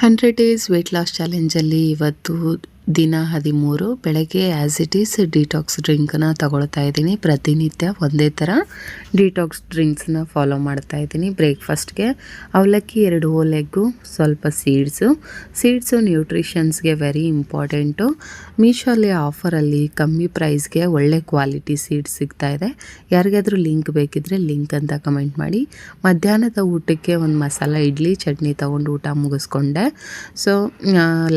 100 days wait loss ಚಾಲೆಂಜಲ್ಲಿ ಇವತ್ತು ದಿನ 13 ಬೆಳಗ್ಗೆ ಆ್ಯಸ್ ಇಟ್ ಈಸ್ ಡಿಟಾಕ್ಸ್ ಡ್ರಿಂಕನ್ನ ತಗೊಳ್ತಾ ಇದ್ದೀನಿ. ಪ್ರತಿನಿತ್ಯ ಒಂದೇ ಥರ ಡಿಟಾಕ್ಸ್ ಡ್ರಿಂಕ್ಸ್ನ ಫಾಲೋ ಮಾಡ್ತಾ ಇದ್ದೀನಿ. ಬ್ರೇಕ್ಫಾಸ್ಟ್ಗೆ ಅವಲಕ್ಕಿ 2 ಹೋಲ್ ಎಗ್ಗು, ಸ್ವಲ್ಪ ಸೀಡ್ಸು ನ್ಯೂಟ್ರಿಷನ್ಸ್ಗೆ ವೆರಿ ಇಂಪಾರ್ಟೆಂಟು. ಮೀಶೋಲ್ಲಿ ಆಫರಲ್ಲಿ ಕಮ್ಮಿ ಪ್ರೈಸ್ಗೆ ಒಳ್ಳೆ ಕ್ವಾಲಿಟಿ ಸೀಡ್ಸ್ ಸಿಗ್ತಾ ಇದೆ. ಯಾರಿಗಾದರೂ ಲಿಂಕ್ ಬೇಕಿದ್ದರೆ ಲಿಂಕ್ ಅಂತ ಕಮೆಂಟ್ ಮಾಡಿ. ಮಧ್ಯಾಹ್ನದ ಊಟಕ್ಕೆ ಒಂದು ಮಸಾಲ ಇಡ್ಲಿ ಚಟ್ನಿ ತೊಗೊಂಡು ಊಟ ಮುಗಿಸ್ಕೊಂಡೆ. ಸೊ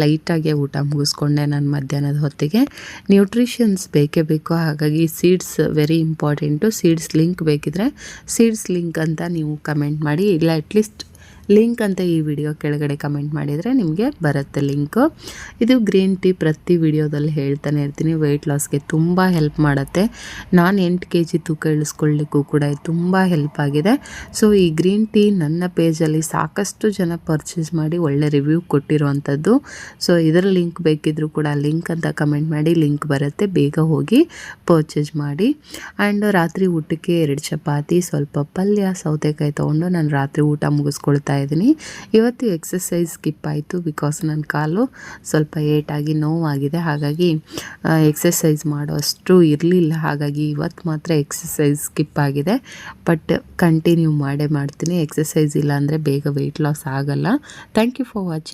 ಲೈಟಾಗೆ ಊಟ ಮುಗಿಸ್ಕೊಂಡೆ ನಾನು ಮಧ್ಯಾಹ್ನದ ಹೊತ್ತಿಗೆ. ನ್ಯೂಟ್ರಿಷನ್ಸ್ ಬೇಕೇ ಬೇಕು, ಹಾಗಾಗಿ seeds very important. Seeds link ಬೇಕಿದ್ರೆ ಸೀಡ್ಸ್ ಲಿಂಕ್ ಅಂತ ನೀವು ಕಮೆಂಟ್ ಮಾಡಿ, ಇಲ್ಲ ಅಟ್ಲೀಸ್ಟ್ ಲಿಂಕ್ ಅಂತ ಈ ವಿಡಿಯೋ ಕೆಳಗಡೆ ಕಮೆಂಟ್ ಮಾಡಿದರೆ ನಿಮಗೆ ಬರುತ್ತೆ ಲಿಂಕು. ಇದು ಗ್ರೀನ್ ಟೀ ಪ್ರತಿ ವಿಡಿಯೋದಲ್ಲಿ ಹೇಳ್ತಾನೆ ಇರ್ತೀನಿ. ವೆಯ್ಟ್ ಲಾಸ್ಗೆ ತುಂಬ ಹೆಲ್ಪ್ ಮಾಡುತ್ತೆ. ನಾನು 8 kg ತೂಕ ಇಳಿಸ್ಕೊಳ್ಳಿಕ್ಕೂ ಕೂಡ ತುಂಬ ಹೆಲ್ಪ್ ಆಗಿದೆ. ಸೊ ಈ ಗ್ರೀನ್ ಟೀ ನನ್ನ ಪೇಜಲ್ಲಿ ಸಾಕಷ್ಟು ಜನ ಪರ್ಚೇಸ್ ಮಾಡಿ ಒಳ್ಳೆ ರಿವ್ಯೂ ಕೊಟ್ಟಿರುವಂಥದ್ದು. ಸೊ ಇದರ ಲಿಂಕ್ ಬೇಕಿದ್ದರೂ ಕೂಡ ಲಿಂಕ್ ಅಂತ ಕಮೆಂಟ್ ಮಾಡಿ, ಲಿಂಕ್ ಬರುತ್ತೆ, ಬೇಗ ಹೋಗಿ ಪರ್ಚೇಸ್ ಮಾಡಿ. ಆ್ಯಂಡ್ ರಾತ್ರಿ ಊಟಕ್ಕೆ 2 ಚಪಾತಿ, ಸ್ವಲ್ಪ ಪಲ್ಯ, ಸೌತೆಕಾಯಿ ತೊಗೊಂಡು ನಾನು ರಾತ್ರಿ ಊಟ ಮುಗಿಸ್ಕೊಳ್ತಾ ಇದ್ದೀನಿ. ಇವತ್ತು ಎಕ್ಸಸೈಸ್ ಸ್ಕಿಪ್ ಆಯಿತು, ಬಿಕಾಸ್ ನನ್ನ ಕಾಲು ಸ್ವಲ್ಪ ಏಟಾಗಿ ನೋವಾಗಿದೆ. ಹಾಗಾಗಿ ಎಕ್ಸಸೈಸ್ ಮಾಡೋಷ್ಟು ಇರಲಿಲ್ಲ. ಹಾಗಾಗಿ ಇವತ್ತು ಮಾತ್ರ ಎಕ್ಸಸೈಸ್ ಸ್ಕಿಪ್ ಆಗಿದೆ. ಬಟ್ ಕಂಟಿನ್ಯೂ ಮಾಡ್ತೀನಿ. ಎಕ್ಸಸೈಸ್ ಇಲ್ಲ ಅಂದರೆ ಬೇಗ ವೆಯ್ಟ್ ಲಾಸ್ ಆಗಲ್ಲ. Thank you for watching.